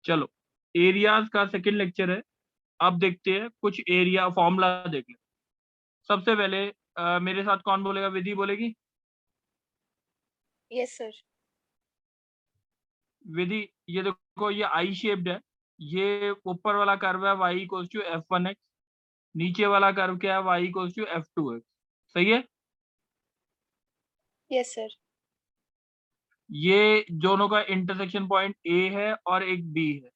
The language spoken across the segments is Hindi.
चलो, एरियाज का सेकंड लेक्चर है। अब देखते हैं कुछ एरिया फॉर्मूला देख ले। सबसे पहले मेरे साथ कौन बोलेगा? विधि बोलेगी। Yes sir. विधि, ये देखो, ये आई शेप्ड है। ये ऊपर वाला कर्व है y इक्वल्स टू f1x, नीचे वाला कर्व क्या है? y equals to f2x। सही है। Yes sir. ये दोनों का इंटरसेक्शन पॉइंट a है और एक b है।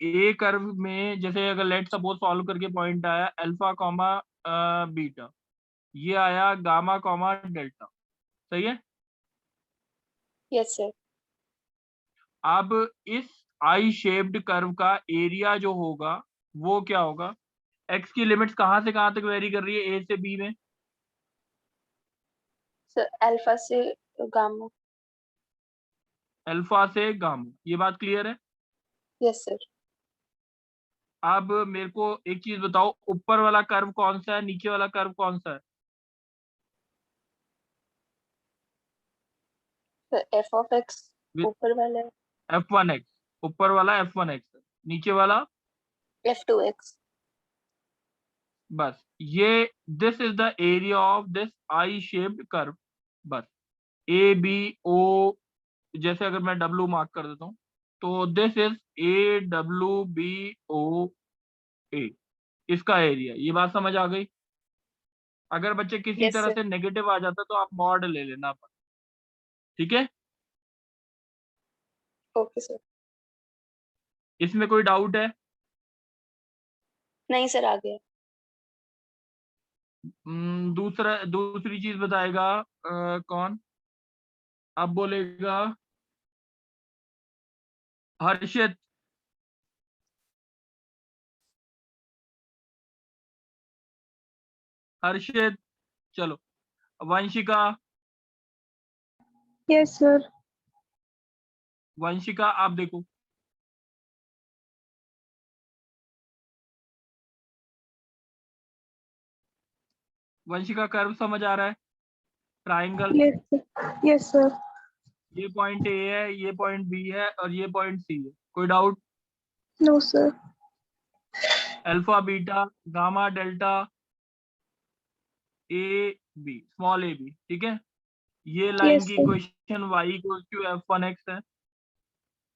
ए कर्व में जैसे अगर लेट सपोज सॉल्व करके पॉइंट आया अल्फा कॉमा बीटा, ये आया गामा कॉमा डेल्टा। सही है। Yes sir. अब इस आई शेप्ड कर्व का एरिया जो होगा वो क्या होगा? एक्स की लिमिट्स कहाँ से कहाँ तक वेरी कर रही है ए से बी में? सर अल्फा से गामा। अल्फा से गामा, ये बात क्लियर है। Yes sir. अब मेरे को एक चीज बताओ, ऊपर वाला कर्व कौन सा है, नीचे वाला कर्व कौन सा है? सर एफ ऑफ एक्स ऊपर वाला है, f1x, ऊपर वाला f1x है, नीचे वाला एफ टू एक्स। बस ये, this is the area of this I shaped curve. बस ए बी ओ, जैसे अगर मैं डब्लू मार्क कर देता हूँ तो दिस इज AWBOA, इसका एरिया। ये बात समझ आ गई? अगर बच्चे किसी यस तरह सर। से नेगेटिव आ जाता तो आप मॉड ले लेना अपन। ठीक है। Okay sir. इसमें कोई डाउट है? नहीं सर, आ गया। दूसरी चीज बताएगा कौन? अब बोलेगा हर्षित। हर्षित, चलो। वंशिका। Yes sir. वंशिका आप देखो। वंशिका कर्व समझ आ रहा है? ट्राइंगल। Yes sir. ये पॉइंट ए है, ये पॉइंट बी है और ये पॉइंट सी है। कोई doubt? No sir. Alpha beta gamma delta A B, small A B. ठीक है। ये लाइन यस की sir. Equation y equals to f1x है।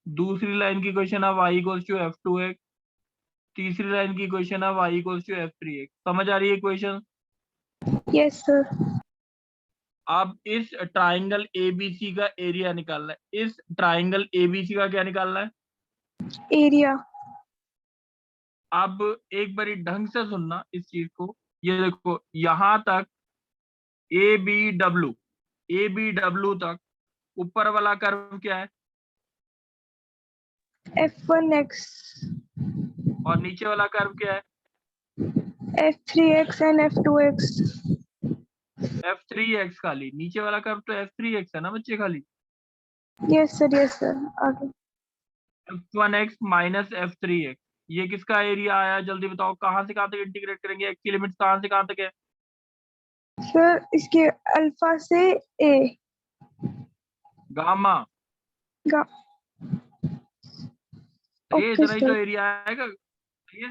दूसरी लाइन की इक्वेशन है y इक्वल्स टू f2x। तीसरी लाइन की इक्वेशन है y इक्वल्स टू f3x। समझ आ रही है इक्वेशन? Yes sir. अब इस ट्राइंगल एबीसी का एरिया निकालना है। इस ट्राइंगल एबीसी का क्या निकालना है? एरिया। अब एक बारी ढंग से सुनना इस चीज को। ये देखो, यहां तक ए बी डब्ल्यू तक ऊपर वाला कर्व क्या है F1x, और नीचे वाला कर्व क्या है? F3x and F2x। f3x खाली। नीचे वाला कर्व तो f3x है ना बच्चे खाली। यस सर आगे। f1x माइनस f3x, ये किसका एरिया आया? जल्दी बताओ, कहाँ से कहाँ तक इंटीग्रेट करेंगे? x की लिमिट्स कहाँ से कहाँ तक है? सर इसके अल्फा से ए। गामा। गा ये ओके इतना ही तो सर। एरिया आएगा। ठीक है।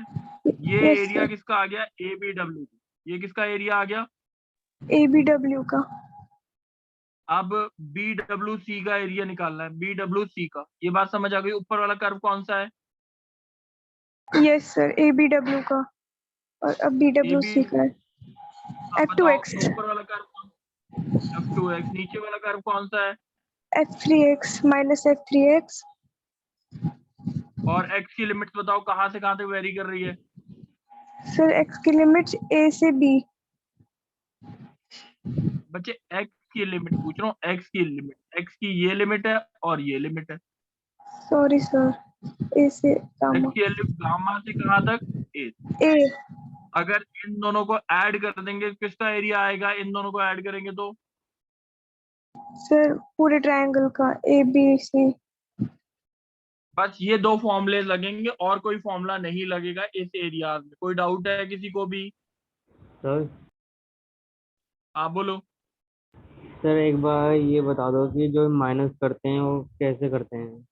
ये यस एरिया सर। किसका आ गया? A B W. ये किसका एरिया आ गया? ABW का। अब बी डब्ल्यू सी का एरिया निकालना है, बी डब्ल्यू सी का। ये बात समझ आ गई? ऊपर वाला कर्व कौन सा है? यस सर ABW का, और अब ए बी, BWC का है। आप बताओ F2x, तो ऊपर वाला कर्व कौन? f2x। नीचे वाला कर्व कौन सा है? F3x minus F3x। और x की लिमिट्स बताओ कहाँ से कहाँ तक वेरी कर रही है? सर x की लिमिट्स A से B। बच्चे x की लिमिट पूछ रहा हूँ, x की लिमिट। x की ये लिमिट है और ये लिमिट है। सॉरी सर, A से x गामा। की लिमिट गामा से कहाँ तक? a। A। अगर इन दोनों को ऐड कर देंगे किसका एरिया आएगा? इन दोनों को ऐड करेंगे तो सर पूरे ट्रायंगल का ABC। बस ये दो फॉर्मूले लगेंगे और कोई फॉर्मूला नहीं लगेगा इस एरिया में। कोई डाउट है किसी को भी? सर आप बोलो। सर एक बार ये बता दो कि जो माइनस करते हैं वो कैसे करते हैं?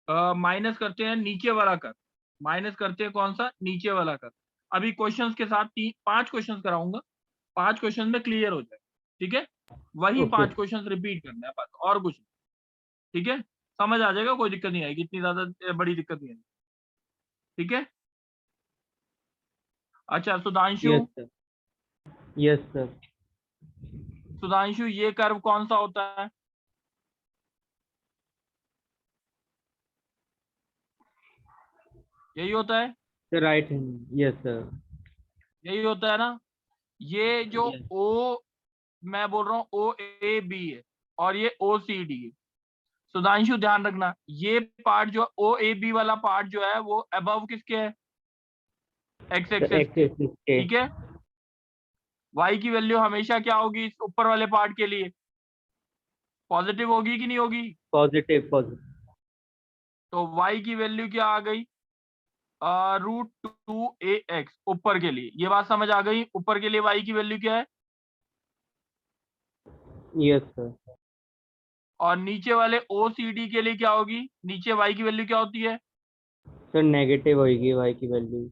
माइनस करते हैं नीचे वाला कर, माइनस करते हैं कौन सा, नीचे वाला कर। अभी क्वेश्चंस के साथ 5 क्वेश्चंस कराऊंगा, 5 क्वेश्चन में क्लियर हो जाए, ठीक है। वही ओके 5 क्वेश्चंस रिपीट करना है बस, और कुछ नहीं, ठीक है। समझ आ जाएगा, कोई दिक्कत नहीं आएगी, इतनी ज्यादा बड़ी दिक्कत नहीं आएगी, ठीक है। अच्छा Sudhanshu, yes sir, yes sir. Sudhanshu ये कर्व कौन सा होता है? यही होता है, sir right hand, yes sir. यही होता है ना। ये जो यस ओ, मैं बोल रहा हूँ ओ ए बी है और ये ओ सी डी है। सुधांशु ध्यान रखना, ये पार्ट जो ओ ए बी वाला पार्ट जो है वो अबव किसके है, एक्स सर, एक्सिस एक्स के, एक्सिस के। ठीक है। वाई की वैल्यू हमेशा क्या होगी इस ऊपर वाले पार्ट के लिए, पॉजिटिव होगी कि नहीं होगी? Positive, positive. तो वाई की वैल्यू क्या आ गई, √2ax ऊपर के लिए। ये बात समझ आ गई, ऊपर के लिए वाई की वैल्यू क्या है, यस सर। और नीचे वाले ओ सी डी के लिए क्या होगी, नीचे वाई की वैल्यू क्या होती है? सर नेगेटिव होगी वाई की वैल्यू।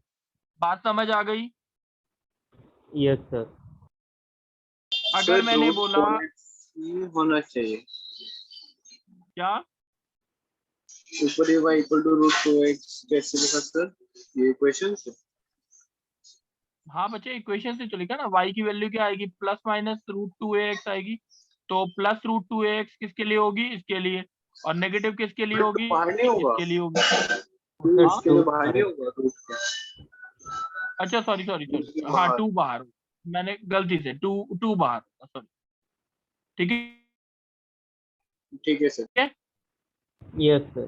बात समझ आ गई। Yes sir. अगर सर मैंने रूट बोला ये होना चाहिए, क्या, ऊपर ये y इक्वल टू √2x कैसे लिखा सर, ये इक्वेशन से? हाँ बच्चे इक्वेशन से चलेगा ना, y की वैल्यू क्या आएगी, प्लस माइनस √2ax आएगी। तो प्लस √2ax किसके लिए होगी, इसके लिए, और नेगेटिव किसके लिए रूट होगी, बाहर नहीं होगा, इसके लिए होगी। तो हाँ इसके लिए बाहर नहीं होगा रूट का, अच्छा सॉरी सॉरी रूट सॉरी, के हाँ बाहर। 2 बाहर, मैंने गलती से 2 बाहर, सॉरी, ठीक ठीक है सर। है। Yes sir.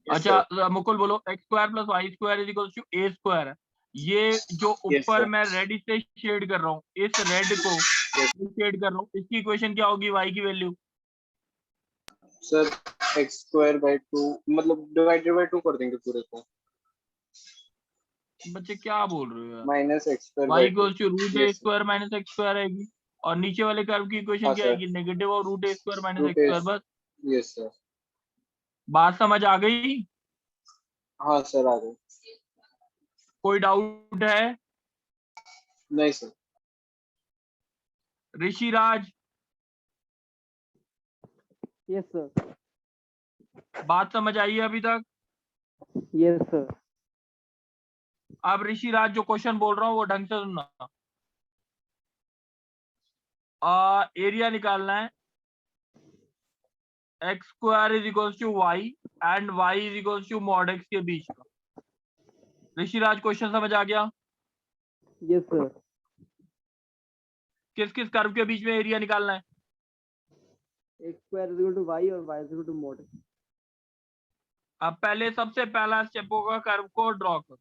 Yes sir. अच्छा मुकुल बोलो, x² + y² is equal to a² है। ये जो यस ऊपर सर। मैं रेड से शेड कर रहा हूँ, इस रेड को शेड कर रहा हूँ, इसकी इक्वेशन क्या होगी, y की वैल्यू? सर x²/2 मतलब डिवाइडेड बाय 2 कर देंगे पूरे को, बच्चे क्या बोल रहे हो यार, minus y x²/2। Equal to yes sir. √a² - x² आएगी, और नीचे वाले कर्व की इक्वेशन हाँ क्या सर। आएगी, नेगेटिव और √a² - रूट x²। बस यस सर। बात समझ आ गई, हाँ सर आ गए। कोई डाउट है? नहीं सर। Rishiraj, yes sir. बात समझ आई है अभी तक? Yes sir. अब ऋषिराज जो क्वेश्चन बोल रहा हूँ वो ढंग से सुनना। एरिया निकालना है, x² is equal to Y and y is equal to mod x के बीच का। ऋषिराज क्वेश्चन समझ आ गया? Yes sir. किस किस कर्व के बीच में एरिया निकालना है? x² is equal to y और y is equal to mod। अब पहले सबसे पहला स्टेप होगा कर्व को ड्रॉ करो।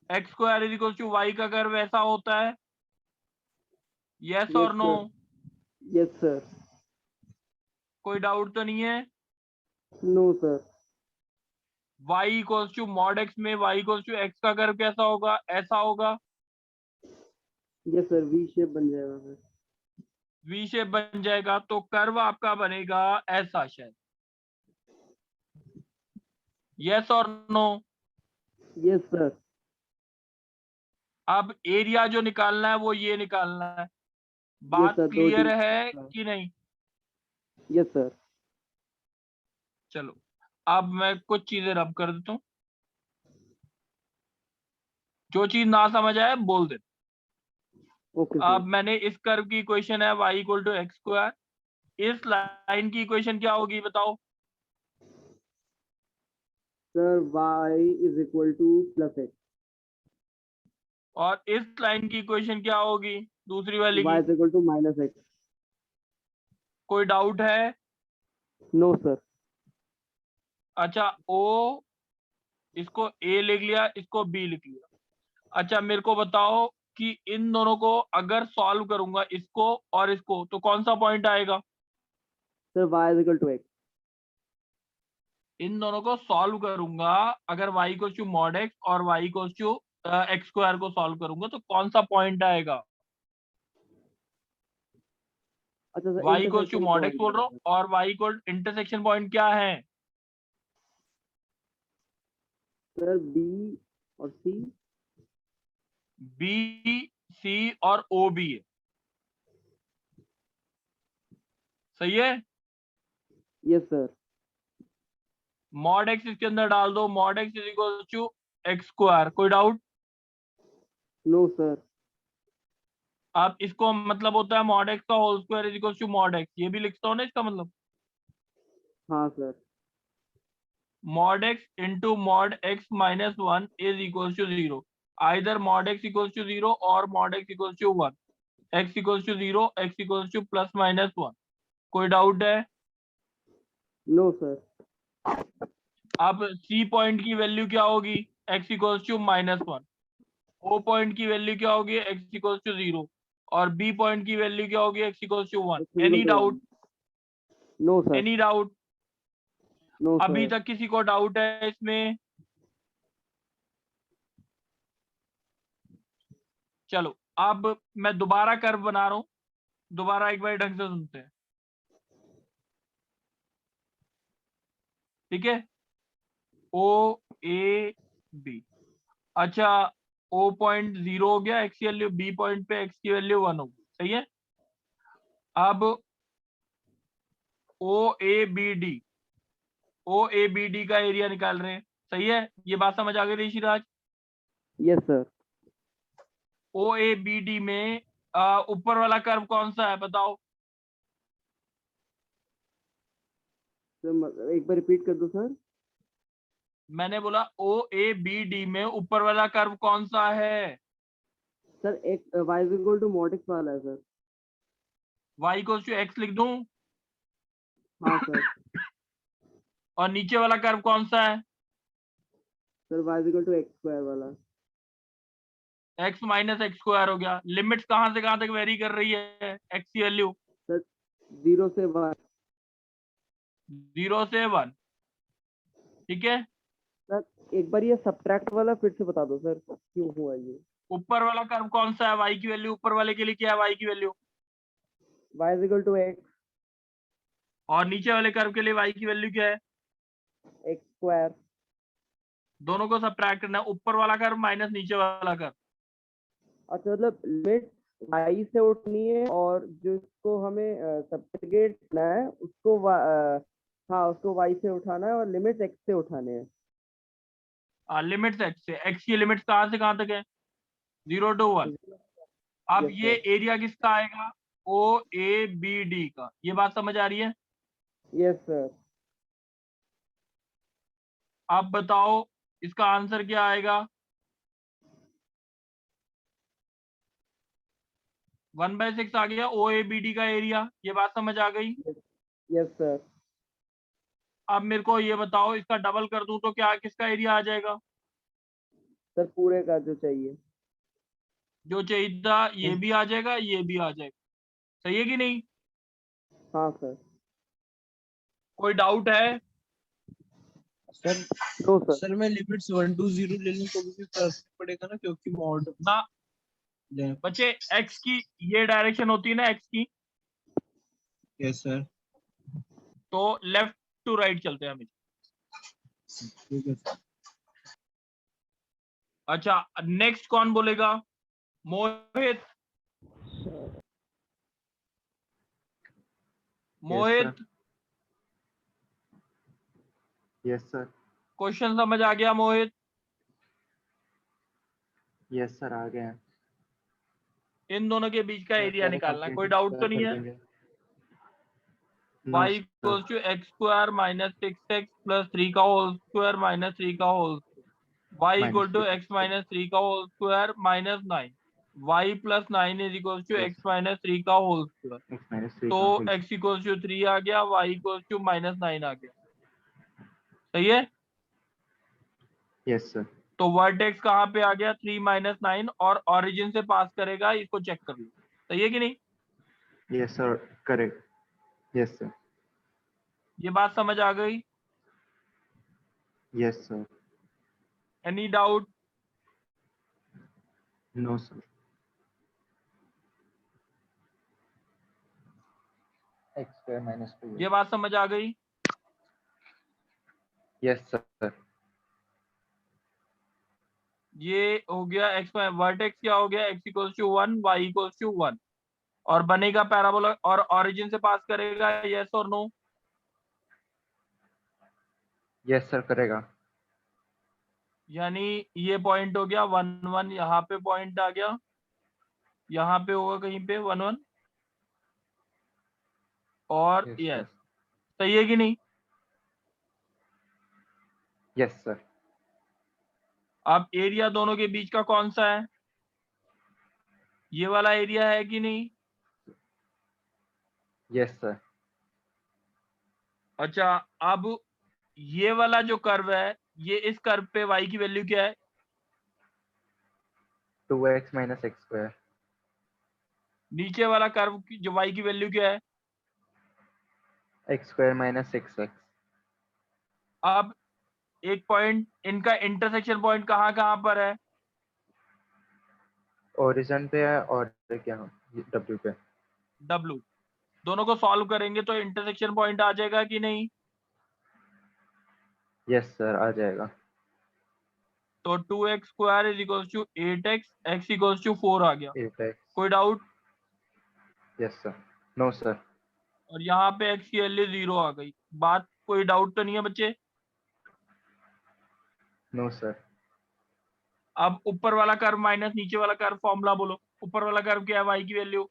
x² is equal to Y का कर्व ऐसा होता है, यस और नो? Yes sir. कोई डाउट तो नहीं है? No sir. y equal to mod x में y इक्वल टू x का कर्व कैसा होगा, ऐसा होगा, यस सर, वी शेप बन जाएगा सर। वी शेप बन जाएगा, तो कर्व आपका बनेगा ऐसा शायद, यस और नो? Yes sir. अब एरिया जो निकालना है वो ये निकालना है। यस बात सर, क्लियर है कि नहीं? Yes sir. चलो अब मैं कुछ चीजें रब कर देता हूँ, जो चीज ना समझ आए बोल दे। ओके अब सर। मैंने इस कर्व की इक्वेशन है y इक्वल टू x², इस लाइन की इक्वेशन क्या होगी बताओ? Sir y is equal to plus x। और इस लाइन की इक्वेशन क्या होगी, दूसरी वाली y की? Is equal to minus x। कोई डाउट है? No sir. अच्छा o, इसको a लिख लिया, इसको b लिख लिया। अच्छा मेरे को बताओ कि इन दोनों को अगर सॉल्व करूंगा, इसको और इसको, तो कौन सा पॉइंट आएगा? Sir y is equal to x। इन दोनों को सॉल्व करूंगा, अगर y equal to mod x और y इक्वल टू x² को सॉल्व करूंगा, तो कौन सा पॉइंट आएगा? अच्छा sir, y equal to intersection mod x point बोल रहा आएगा हूँ, सर। और y इक्वल इंटरसेक्शन पॉइंट क्या है? सर बी और सी। बी, सी और ओ भी है, सही है। Yes sir. मॉड एक्स इसके अंदर डाल दो, mod x is equal to x square, कोई डाउट? No sir. अब इसको मतलब होता है मॉड एक्स का whole square is equal to mod x, ये भी लिखता हूँ ना इसका मतलब। हाँ sir. Mod x into mod x minus one is equal to zero, either mod x equal to zero और mod x equal to one, x equal to zero, x equal to plus minus one, कोई डाउट है? No sir. अब सी पॉइंट की वैल्यू क्या होगी? X equal to minus one. O point की वैल्यू क्या होगी? X equal to zero. और बी पॉइंट की वैल्यू क्या होगी? X equal to one. Any doubt? No sir. Any doubt? No अभी सर। तक किसी को डाउट है इसमें? चलो अब मैं दोबारा कर्व बना रहा हूं, दोबारा एक बार ढंग से सुनते हैं, ठीक है। ओ ए बी, अच्छा ओ पॉइंट जीरो हो गया, एक्स की वैल्यू, बी पॉइंट पे एक्स की वैल्यू वन हो गई, सही है। अब O A B D, O A B D का एरिया निकाल रहे हैं, सही है। ये बात समझ आ गई Rishiraj? Yes sir. O A B D में ऊपर वाला कर्व कौन सा है बताओ? सर एक बार रिपीट कर दो सर। मैंने बोला ओ ए बी डी में ऊपर वाला कर्व कौन सा है? सर एक Y equal to mod X वाला है sir. Y equal to X लिख दूं? हाँ सर। और नीचे वाला कर्व कौन सा है? Sir Y equal to x square वाला। एक्स माइनस एक्स स्क्वायर हो गया। लिमिट्स कहां से कहां तक वेरी कर रही है एक्स की वैल्यू? सर 0 से 1। जीरो से वन, ठीक है। सर एक बार ये सब्ट्रैक्ट वाला फिर से बता दो सर, क्यों हुआ ये? ऊपर वाला कर्व कौन सा है? वाई की वैल्यू ऊपर वाले के लिए क्या है? वाई की value. Y equal to x. और नीचे वाले कर्व के लिए वाई की वैल्यू क्या है? X square. दोनों को सब्ट्रैक्ट करना है, ऊपर वाला कर्व माइनस नीचे वाला कर्व। अच्छा मतलब लिमिट वाई से उठनी है और जिसको हमें सब्ट्रैक्ट करना है उसको हाँ उसको वाई से उठाना है और लिमिट एक्स से उठाने हैं। लिमिट्स एक्स से, एक्स की लिमिट्स कहां से कहां तक है? Zero to one. अब यस ये सर। एरिया किसका आएगा? ओ ए बी डी का। ये बात समझ आ रही है? Yes sir. आप बताओ इसका आंसर क्या आएगा? 1/6 आ गया ओ ए बी डी का एरिया। ये बात समझ आ गई? Yes sir. अब मेरे को ये बताओ, इसका डबल कर दूं तो क्या किसका एरिया आ जाएगा? सर पूरे का जो चाहिए। जो चाहिए था ये भी आ जाएगा, ये भी आ जाएगा, सही है कि नहीं? हाँ सर। कोई डाउट है? Sir no sir. सर मैं लिमिट्स 1 to 0 ले लूं तो भी फर्क पड़ेगा ना, क्योंकि मॉड ना बच्चे, एक्स की ये डायरेक्शन होती है ना, एक्स की, यस सर तो लेफ्ट टू राइट चलते हैं हमेशा। ठीक है सर। अच्छा नेक्स्ट कौन बोलेगा? मोहित। मोहित, यस सर। क्वेश्चन समझ आ गया मोहित? यस सर आ गए हैं। इन दोनों के बीच का एरिया निकालना है, कोई डाउट तो नहीं है? No y equal to x square minus 6x plus 3 का होल स्क्वायर माइनस 3 का whole, y equal to x minus 3 का whole square minus 9, y plus 9 is equal to x minus 3 का होल स्क्वायर। तो x इक्वल टू 3 आ गया, y इक्वल टू माइनस 9 आ गया, सही है। Yes sir. तो वर्टेक्स कहाँ पे आ गया? 3 माइनस 9 और ऑरिजिन से पास करेगा, इसको चेक कर लो, सही है कि नहीं? Yes sir correct. Yes sir. ये बात समझ आ गई? Yes sir. Any doubt? No sir. X square minus 2। ये बात समझ आ गई? Yes sir. ये हो गया एक्स वर्टेक्स क्या हो गया, X equals to 1 Y equals to 1 और बनेगा पैराबोला और ओरिजिन से पास करेगा, यस और नो? यस सर करेगा। यानी ये पॉइंट हो गया 1 1, यहाँ पे पॉइंट आ गया, यहाँ पे होगा कहीं पे 1 1 और यस यस। सर। सही है कि नहीं? Yes sir. अब एरिया दोनों के बीच का कौन सा है? ये वाला एरिया है कि नहीं? Yes sir. अच्छा, अब ये वाला जो कर्व है, ये इस कर्व पे y की वैल्यू क्या है? 2x minus x square. नीचे वाला कर्व की जो y की वैल्यू क्या है? X square minus 6x। अब एक पॉइंट, इनका इंटरसेक्शन पॉइंट कहाँ कहाँ पर है? ओरिजिन पे है और क्या W पे। W। दोनों को सॉल्व करेंगे तो इंटरसेक्शन पॉइंट आ जाएगा कि नहीं? यस सर आ जाएगा। तो 2x square is equal to 8x, x equal to 4 आ गया। 8x। कोई doubt? Yes sir. No sir. और यहाँ पे x की वैल्यू 0 आ गई। बात कोई डाउट तो नहीं है बच्चे? No sir. अब ऊपर वाला कर्व माइनस नीचे वाला कर्व, फॉर्मूला बोलो। ऊपर वाला कर्व क्या है, y की value?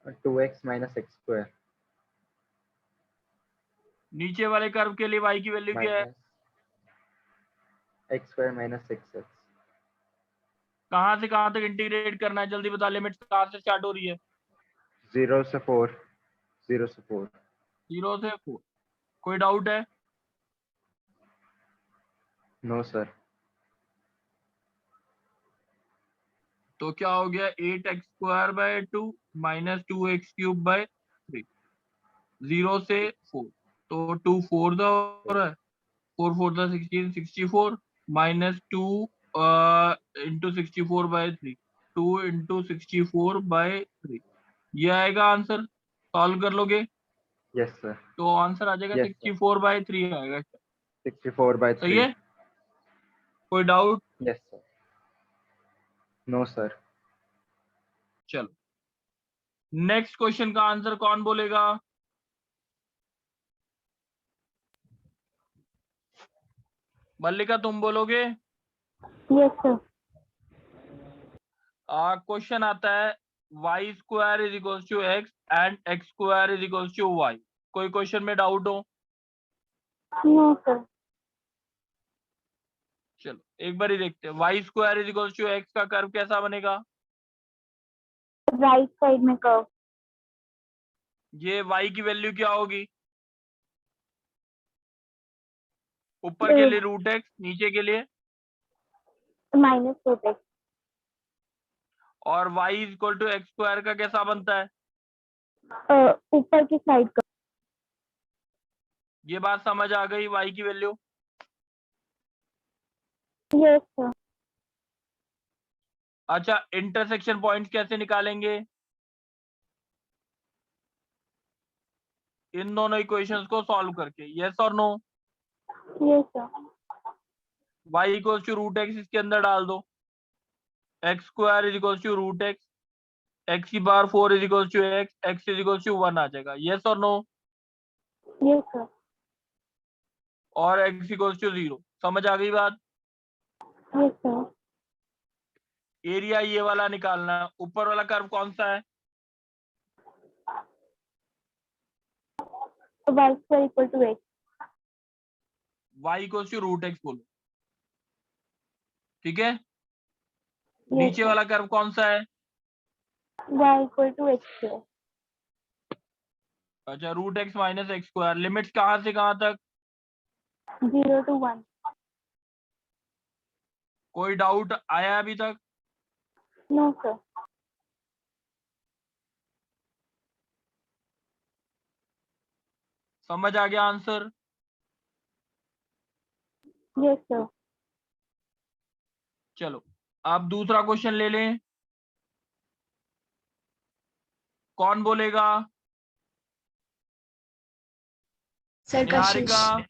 2x minus x square नीचे वाले कर्व के लिए y की वैल्यू क्या है? Minus x square minus 6x। कहाँ से कहाँ तक इंटीग्रेट करना है, जल्दी बता। लिमिट कहाँ से स्टार्ट हो रही है? 0 से 4। 0 से 4। 0 से 4। कोई डाउट है? No sir. तो क्या हो गया, 8x square by 2 minus 2x cube by 3। 0 से 4, तो 2 4 हो रहा है, 4 4 16, 64 minus 2 into 64 by 3, 2 into 64 by 3। ये आएगा आंसर। सॉल्व कर लोगे यस सर। तो आंसर आ जाएगा Yes, sir. 64 बाय 3 आएगा। 64 by 3। सही है? कोई doubt? Yes sir. No sir. चलो, नेक्स्ट क्वेश्चन का आंसर कौन बोलेगा? मल्लिका तुम बोलोगे? Yes sir. क्वेश्चन आता है y square is equal to X and x square is equal to y। कोई क्वेश्चन में डाउट हो? No sir. चलो एक बार ही देखते हैं। y square is equal to X का कर्व कैसा बनेगा? राइट साइड में कर्व। ये y की वैल्यू क्या होगी? ऊपर के लिए रूट एक्स, नीचे के लिए माइनस रूट एक्स। और y is equal to x square का कैसा बनता है? ऊपर की साइड का। ये बात समझ आ गई y की वैल्यू? Yes sir. अच्छा, इंटरसेक्शन पॉइंट कैसे निकालेंगे? इन दोनों इक्वेशंस को सॉल्व करके, यस और no? Yes sir. y equal to root x इसके अंदर डाल दो, x square is equal to root x, x की power 4 is equal to x, x is equal to 1 आ जाएगा, यस और नो? Yes sir. और एक्स इक्वल टू 0। समझ आ गई बात? Yes sir. एरिया ये वाला निकालना है। ऊपर वाला कर्व कौन सा है? Y square equal to X. y equal to root X बोलो, ठीक है? यस नीचे सर। वाला कर्व कौन सा है? Y equal to x square. अच्छा, root x minus x square. Limits कहाँ से कहाँ तक? 0 to 1। कोई डाउट आया अभी तक? No sir. समझ आ गया आंसर? Yes sir. चलो अब दूसरा क्वेश्चन ले लें। कौन बोलेगा? सर निहारिका? कशिश।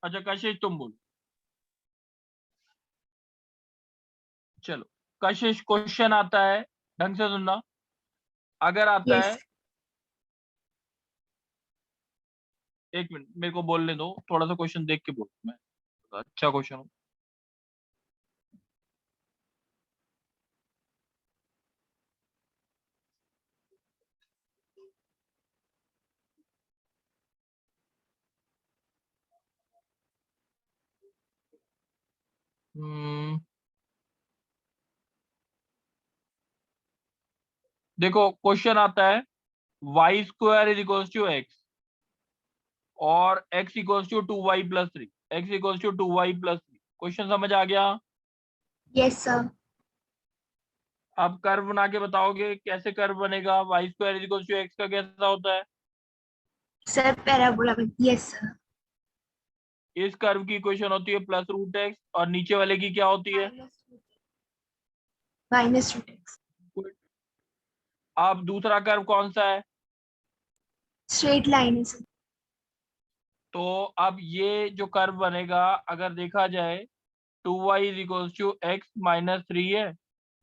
अच्छा कशिश तुम बोलो। चलो कशिश, क्वेश्चन आता है, ढंग से सुनना। अगर आता Yes. है, एक मिनट मेरे को बोलने दो, थोड़ा सा क्वेश्चन देख के बोल, मैं अच्छा क्वेश्चन हो। देखो क्वेश्चन आता है Y square is equal to x और x equal to 2y+3, x equal to 2y+3। Question समझ आ गया? Yes, sir. अब कर्व बना के बताओगे कैसे कर्व बनेगा? Y square is equal to X का कैसा होता है? Sir, parabola. Yes, sir. इस कर्व की इक्वेशन होती है +√x और नीचे वाले की क्या होती है? Minus root x. अब दूसरा कर्व कौन सा है? Straight line है sir. तो अब ये जो कर्व बनेगा, अगर देखा जाए 2y is equal to x minus 3 है,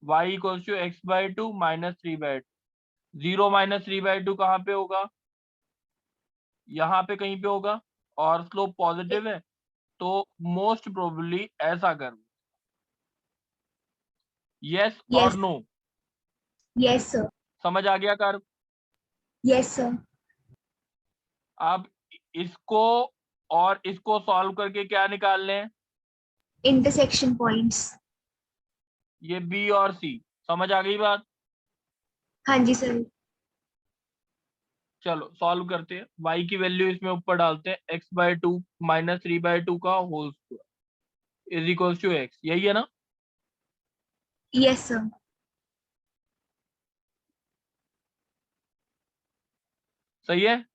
y इक्वल टू x/2 -3/2। 0 -3/2 कहाँ पे होगा? यहाँ पे कहीं पे होगा, और स्लोप पॉजिटिव है, तो मोस्ट प्रोबेबली ऐसा कर्व। यस और Yes. नो? Yes, sir. समझ आ गया कर्व? Yes, sir. अब इसको और इसको सॉल्व करके क्या निकालने हैं? Intersection points. ये बी और सी। समझ आ गई बात? हाँ जी sir. चलो सॉल्व करते हैं। y की वैल्यू इसमें ऊपर डालते हैं, x/2 -3/2 का whole square is equal to X. यही है ना? Yes, sir. सही है?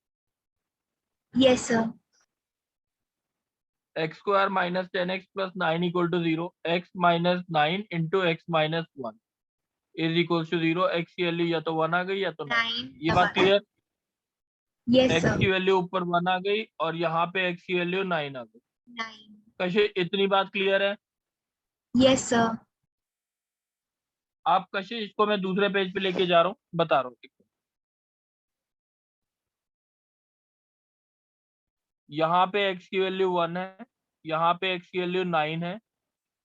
Yes, sir. x² - 10x + 9 = 0, x - 9 × x - 1 is equal to 0। x की वैल्यू या तो 1 आ गई या तो 9। 9. ये बात क्लियर? Yes, x sir. की वैल्यू ऊपर 1 आ गई और यहाँ पे x की वैल्यू 9 आ गई। 9. कशिश इतनी बात क्लियर है? Yes, sir. आप कशिश इसको मैं दूसरे पेज पे लेके जा रहा हूँ, बता रहा हूँ। यहाँ पे x की वैल्यू 1 है, यहाँ पे x की वैल्यू 9 है।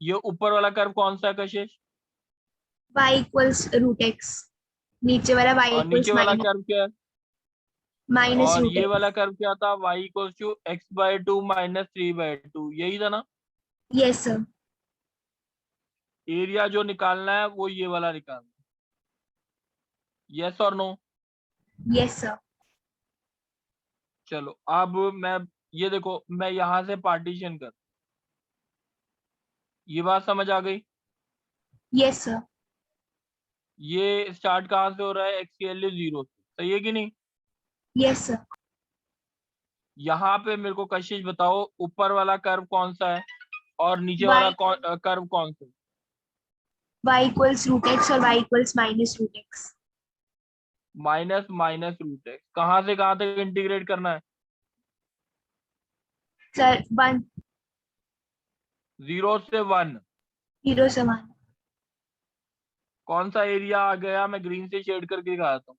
ये ऊपर वाला कर्व कौन सा है कशिश? Y equals root x. नीचे वाला y और equals नीचे वाला minus कर्व क्या है? और root ये x. वाला कर्व क्या था? y = x/2 -3/2। यही था ना? Yes, sir. एरिया जो निकालना है वो ये वाला निकालना है। यस और नो? Yes, sir. चलो अब मैं, ये देखो मैं यहाँ से पार्टीशन कर, ये बात समझ आ गई? Yes, sir. ये स्टार्ट कहाँ से हो रहा है? x की वैल्यू 0 से। सही है कि नहीं? Yes, sir. यहाँ पे मेरे को कशिश बताओ ऊपर वाला कर्व कौन सा है और नीचे Y वाला कर्व कौन सा है? y equals root x और y equals minus root x. -√x। कहाँ से कहाँ तक इंटीग्रेट करना है? Sir, 1 0 से 1। 0 से 1. कौन सा एरिया आ गया? मैं ग्रीन से शेड करके दिखाता हूँ।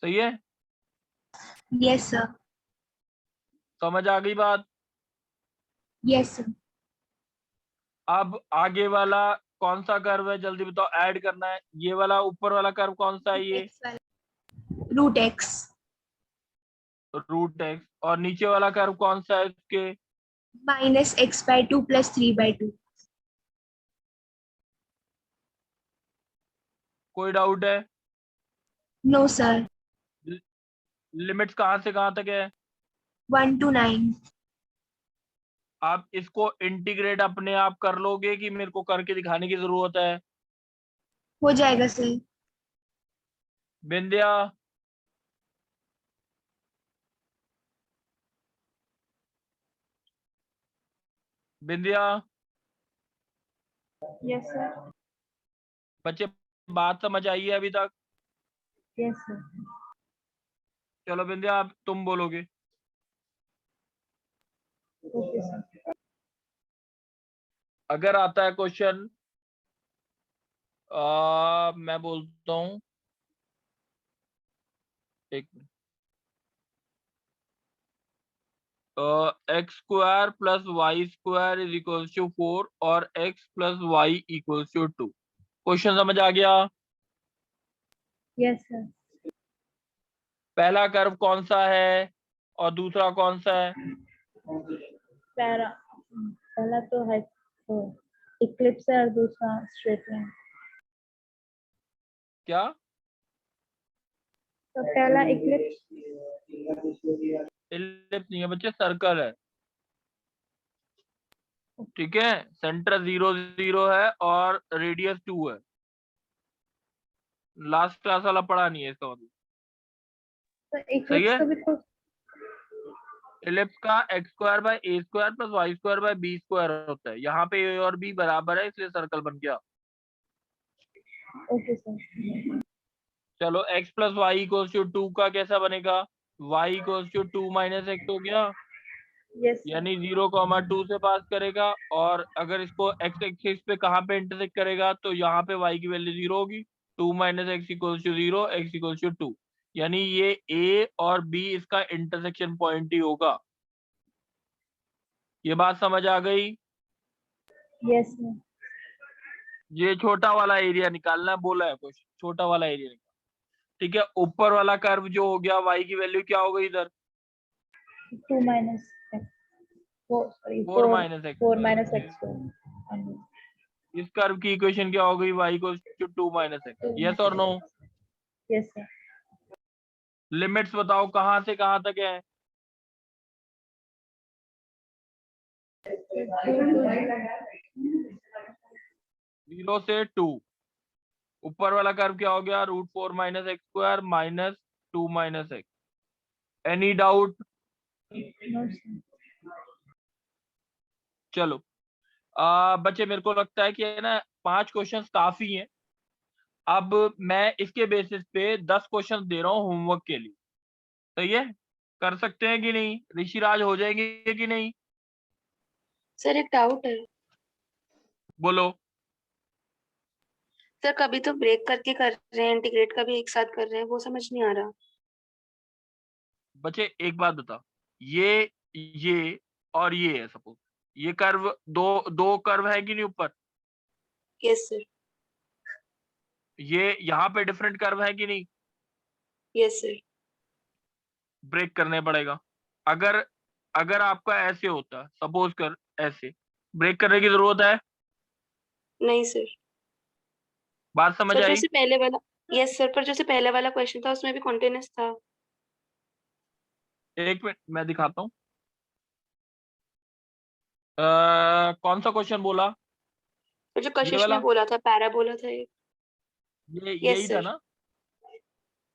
सही है? Yes, sir. समझ आ गई बात? Yes, sir. अब आगे वाला कौन सा कर्व है जल्दी बताओ, ऐड करना है। ये वाला ऊपर वाला कर्व कौन सा है? ये X वाला root x. √x। और नीचे वाला कर्व कौन सा है इसके? Minus x/2 plus 3/2. कोई डाउट है? No, sir. लिमिट्स कहाँ से कहाँ तक है? 1 to 9. आप इसको इंटीग्रेट अपने आप कर लोगे कि मेरे को करके दिखाने की जरूरत है? हो जाएगा सर. बिंदिया, बिंदिया, Yes, sir. बच्चे बात समझ आई है अभी तक? Yes, sir. चलो बिंदिया आप तुम बोलोगे। Okay, sir. अगर आता है क्वेश्चन, मैं बोलता हूं, एक minute, X square plus Y square is equal to 4 और X plus Y equal to 2। Question समझ आ गया? Yes, sir. पहला कर्व कौन सा है और दूसरा कौन सा है? पैरा पहला तो है तो इक्लिप्स है और दूसरा स्ट्रेट लाइन। क्या? तो पहला इक्लिप्स। इलिप्स नहीं है बच्चे, सर्कल है। ठीक है, सेंटर 0 0 है और रेडियस 2 है। लास्ट क्लास वाला पढ़ा नहीं है इसका मतलब। तो सही इक्लिप्स है। का भी तो इलिप्स का X square by A square plus Y square by B square होता है। यहाँ पे ए और बी बराबर है इसलिए सर्कल बन गया। Okay sir. चलो x plus Y equals to 2 का कैसा बनेगा? y equals to 2 minus X हो गया, यस सर। यानी 0,2 से पास करेगा। और अगर इसको x एक्सिस पे कहाँ पे इंटरसेक्ट करेगा तो यहाँ पे y की वैल्यू 0 होगी। 2 minus X equals to 0, x equals to 2, यानी ये a और b इसका इंटरसेक्शन पॉइंट ही होगा। ये बात समझ आ गई? Yes sir. ये छोटा वाला एरिया निकालना बोला है कुछ, छोटा वाला एरिया निकालना। ठीक है, ऊपर वाला कर्व जो हो गया y की वैल्यू क्या हो गई इधर? 2 minus X 4 sorry 4 minus X. 4 minus X. इस कर्व की इक्वेशन क्या हो गई? y equals to 2 minus X. Yes और नो? Yes sir. लिमिट्स बताओ कहाँ से कहाँ तक है? 0 से 2। ऊपर वाला कर्व क्या हो गया? √4 minus x square minus 2 minus X. Any doubt? No sir. चलो बच्चे, मेरे को लगता है कि है ना 5 क्वेश्चंस काफी हैं। अब मैं इसके बेसिस पे 10 क्वेश्चंस दे रहा हूँ होमवर्क के लिए। सही है? कर सकते हैं कि नहीं? ऋषिराज हो जाएंगे कि नहीं? सर एक डाउट है बोलो। सर, कभी तो ब्रेक करके कर रहे हैं, इंटीग्रेट का भी एक साथ कर रहे हैं, वो समझ नहीं आ रहा। बच्चे एक बात बता, ये और ये है, सपोज ये कर्व, दो दो कर्व है कि नहीं ऊपर? Yes sir. ये यहाँ पे डिफरेंट कर्व है कि नहीं? Yes sir. ब्रेक करने पड़ेगा। अगर अगर आपका ऐसे होता, सपोज कर ऐसे, ब्रेक करने की जरूरत है? नहीं सर। बात समझ सर आई? जैसे पहले वाला, यस सर, पर जैसे पहले वाला क्वेश्चन था उसमें भी कॉन्टिन्यूअस था। एक मिनट मैं दिखाता हूँ। कौन सा क्वेश्चन बोला? और जो ये कशिश ने वाला? बोला था, पैरा बोला था एक। ये यस यही था सर। ना?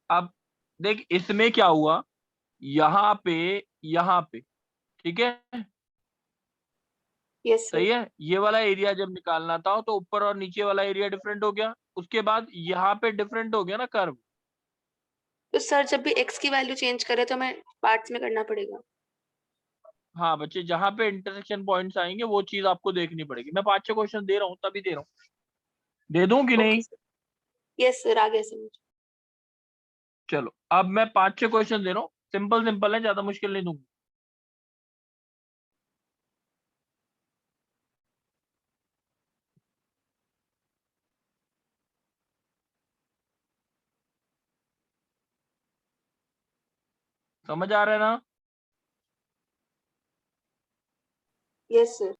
अब देख इसमें क्या हुआ, यहाँ पे, यहाँ पे, ठीक है, यस सही सर। है। ये वाला एरिया जब निकालना था तो ऊपर और नीचे वाला एरिया डिफरेंट हो गया, उसके बाद यहाँ पे डिफरेंट हो गया ना कर्व। तो सर जब भी एक्स की वैल्यू चेंज करे तो हमें पार्ट्स में करना पड़ेगा। हाँ बच्चे, जहाँ पे इंटरसेक्शन पॉइंट्स आएंगे वो चीज आपको देखनी पड़ेगी। मैं 5-6 क्वेश्चन दे रहा हूँ, तभी दे रहा हूँ। दे दूं कि ओके नहीं? सर। यस सर, आ गया समझ। चलो अब मैं 5-6 क्वेश्चन दे रहा हूँ, सिंपल सिंपल है, ज्यादा मुश्किल नहीं दूंगा। समझ आ रहा है ना? Yes sir.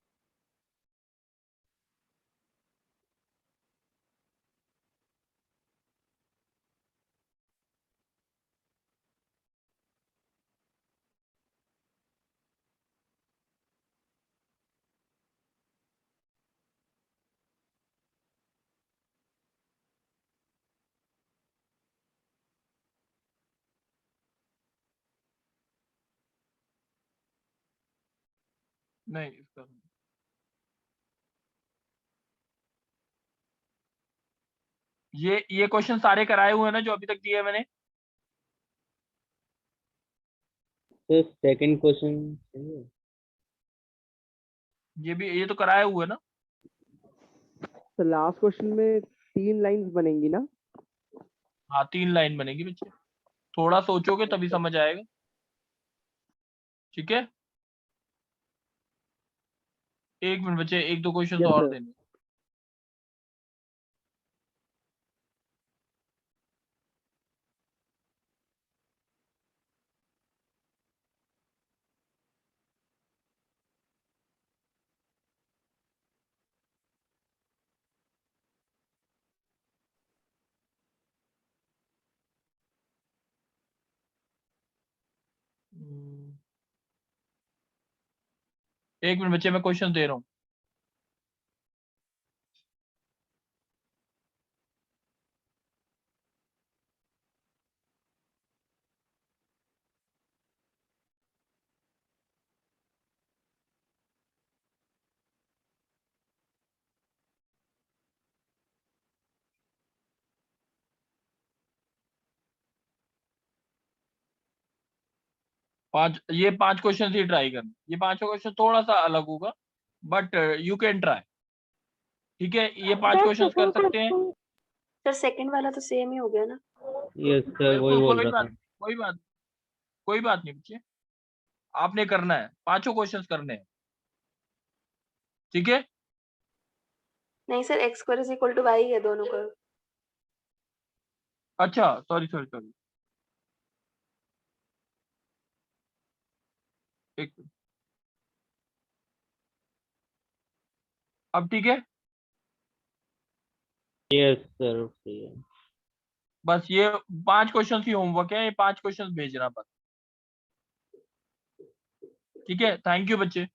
नहीं इसका नहीं। ये क्वेश्चन सारे कराए हुए हैं ना जो अभी तक दिए मैंने? तो सेकंड क्वेश्चन ये भी, ये तो कराए हुए हैं ना? तो लास्ट क्वेश्चन में 3 लाइंस बनेंगी ना? हाँ 3 लाइन बनेगी बच्चे, थोड़ा सोचोगे तभी समझ आएगा। ठीक है, 1 मिनट बच्चे, 1-2 क्वेश्चन Yes, और sir. देने। एक मिनट बच्चे, मैं क्वेश्चन दे रहा हूँ। ये 5 क्वेश्चन ही ट्राई करना, ये 5 क्वेश्चन थोड़ा सा अलग होगा, बट यू कैन ट्राई। ठीक है, ये 5 क्वेश्चन कर सकते हैं। सर सेकंड वाला तो सेम ही हो गया ना। यस सर, वही बिल्कुल, बोल कोई रहा बात था। कोई बात नहीं बच्चे, आपने करना है, 5 क्वेश्चन करने हैं। ठीक है, नहीं sir, x square is equal to y है दोनों का। अच्छा सॉरी, एक अब ठीक है, यस सर, सही है। बस ये 5 क्वेश्चन ही होमवर्क है, ये 5 क्वेश्चन भेजना बस। ठीक है, थैंक यू बच्चे।